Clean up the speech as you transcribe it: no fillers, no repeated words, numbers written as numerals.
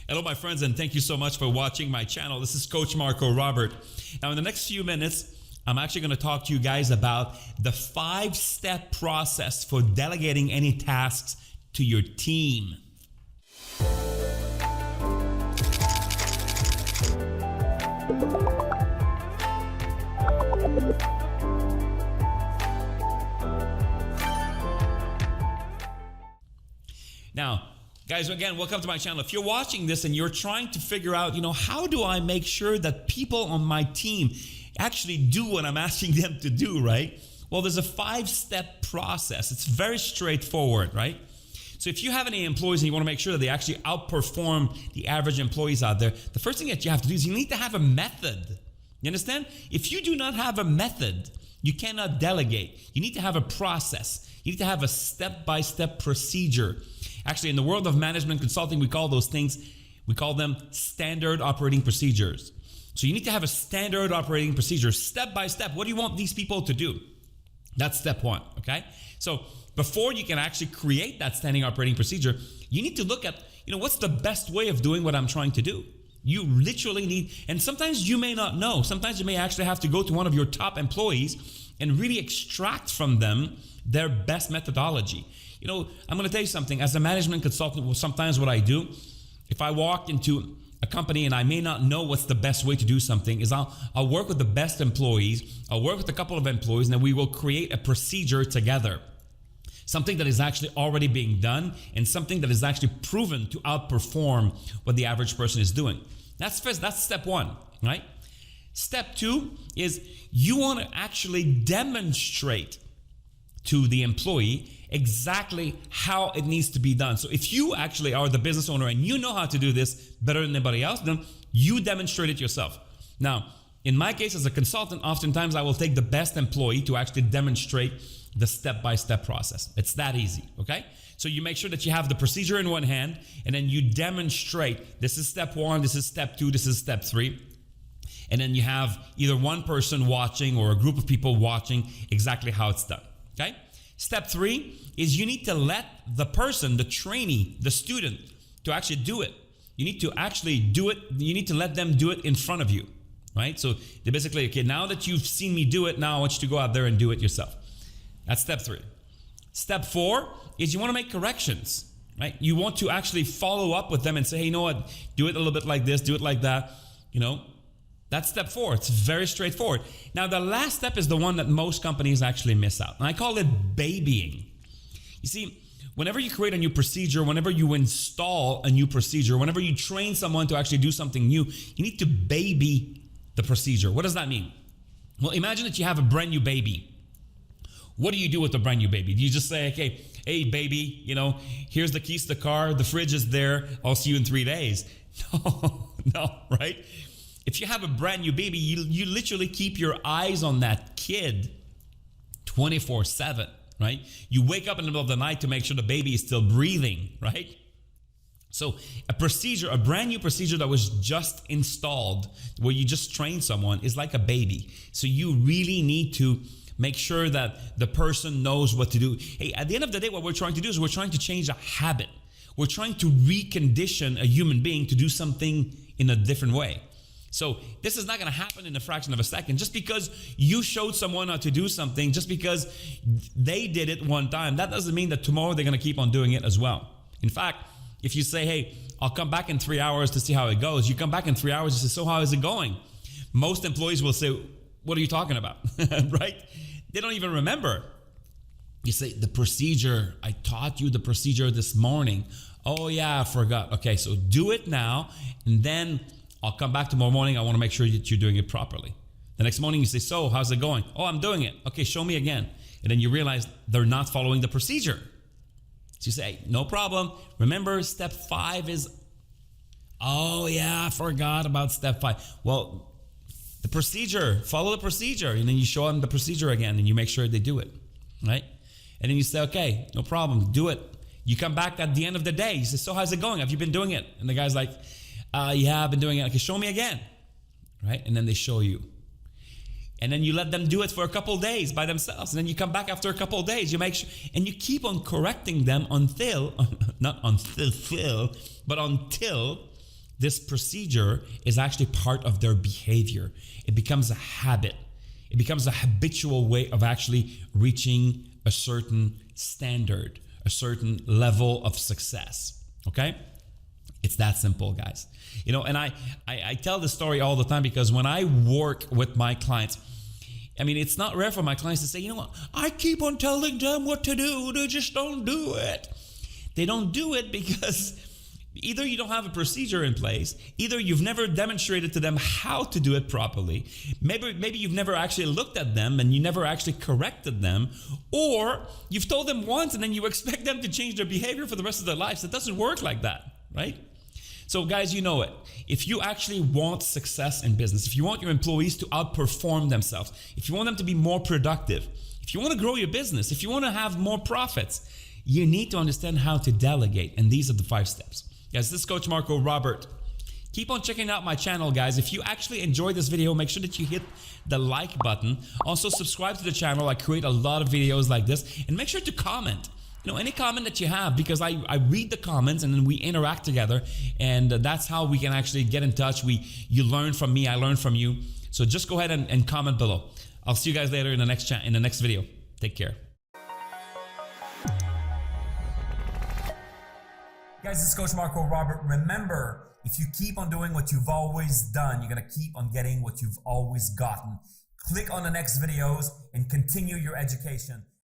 Hello, my friends, and thank you so much for watching my channel. This is Coach Marco Robert. Now, in the next few minutes, I'm actually going to talk to you guys about the 5-step process for delegating any tasks to your team. Now, guys, again, welcome to my channel. If you're watching this and you're trying to figure out, how do I make sure that people on my team actually do what I'm asking them to do, right? Well, there's a 5-step process. It's very straightforward, right? So if you have any employees and you want to make sure that they actually outperform the average employees out there, the first thing that you have to do is you need to have a method. You understand? If you do not have a method, you cannot delegate. You need to have a process. You need to have a step-by-step procedure. Actually, in the world of management consulting, we call them standard operating procedures. So you need to have a standard operating procedure, step by step. What do you want these people to do? That's step one, okay? So before you can actually create that standing operating procedure, you need to look at, what's the best way of doing what I'm trying to do? You literally need, and sometimes you may not know. Sometimes you may actually have to go to one of your top employees and really extract from them their best methodology. I'm going to tell you something. As a management consultant, sometimes what I do, if I walk into a company and I may not know what's the best way to do something, is I'll work with the best employees. I'll work with a couple of employees, and then we will create a procedure together. Something that is actually already being done and something that is actually proven to outperform what the average person is doing. That's step one, right? Step two is you want to actually demonstrate to the employee exactly how it needs to be done. So if you actually are the business owner and you know how to do this better than anybody else, then you demonstrate it yourself. Now, in my case as a consultant, oftentimes I will take the best employee to actually demonstrate the step-by-step process. It's that easy, okay? So you make sure that you have the procedure in one hand and then you demonstrate, this is step one, this is step two, this is step three. And then you have either one person watching or a group of people watching exactly how it's done, okay? Step three is you need to let the person, the trainee, the student, to actually do it. You need to actually do it. You need to let them do it in front of you, right? So they basically, okay, now that you've seen me do it, now I want you to go out there and do it yourself. That's step three. Step four is you want to make corrections, right? You want to actually follow up with them and say, hey, you know what? Do it a little bit like this, do it like that, That's step four. It's very straightforward. Now, the last step is the one that most companies actually miss out. And I call it babying. You see, whenever you create a new procedure, whenever you install a new procedure, whenever you train someone to actually do something new, you need to baby the procedure. What does that mean? Well, imagine that you have a brand new baby. What do you do with a brand new baby? Do you just say, okay, hey, baby, here's the keys to the car. The fridge is there. I'll see you in 3 days. No, right? If you have a brand new baby, you literally keep your eyes on that kid 24/7, right? You wake up in the middle of the night to make sure the baby is still breathing, right? So a procedure, a brand new procedure that was just installed, where you just train someone, is like a baby. So you really need to make sure that the person knows what to do. Hey, at the end of the day, what we're trying to do is we're trying to change a habit. We're trying to recondition a human being to do something in a different way. So this is not going to happen in a fraction of a second. Just because you showed someone how to do something, just because they did it one time, that doesn't mean that tomorrow they're going to keep on doing it as well. In fact, if you say, hey, I'll come back in 3 hours to see how it goes, you come back in 3 hours and say, so how is it going? Most employees will say, what are you talking about? Right? They don't even remember. You say, the procedure, I taught you the procedure this morning. Oh yeah, I forgot. Okay, so do it now, and then I'll come back tomorrow morning. I want to make sure that you're doing it properly. The next morning you say, so how's it going? Oh, I'm doing it. Okay, show me again. And then you realize they're not following the procedure. So you say, no problem. Remember, step 5 is, oh yeah, I forgot about step 5. Well, the procedure, follow the procedure. And then you show them the procedure again and you make sure they do it, right? And then you say, okay, no problem, do it. You come back at the end of the day. You say, so how's it going? Have you been doing it? And the guy's like, yeah, I've been doing it. Okay, show me again, right? And then they show you. And then you let them do it for a couple of days by themselves. And then you come back after a couple of days. You make sure, and you keep on correcting them until, not until, but until this procedure is actually part of their behavior. It becomes a habit. It becomes a habitual way of actually reaching a certain standard, a certain level of success, okay? It's that simple, guys. You know, and I tell this story all the time because when I work with my clients, I mean, it's not rare for my clients to say, you know what, I keep on telling them what to do, they just don't do it. They don't do it because either you don't have a procedure in place, either you've never demonstrated to them how to do it properly, maybe you've never actually looked at them and you never actually corrected them, or you've told them once and then you expect them to change their behavior for the rest of their lives. It doesn't work like that, right? So guys, you know it. If you actually want success in business, if you want your employees to outperform themselves, if you want them to be more productive, if you want to grow your business, if you want to have more profits, you need to understand how to delegate. And these are the 5 steps. Guys, this is Coach Marco Robert. Keep on checking out my channel, guys. If you actually enjoyed this video, make sure that you hit the like button. Also, subscribe to the channel. I create a lot of videos like this. And make sure to comment. You know, any comment that you have, because I read the comments and then we interact together, and that's how we can actually get in touch. You learn from me, I learn from you. So just go ahead and comment below. I'll see you guys later in the next video. Take care. Guys, this is Coach Marco Robert. Remember, if you keep on doing what you've always done, you're going to keep on getting what you've always gotten. Click on the next videos and continue your education.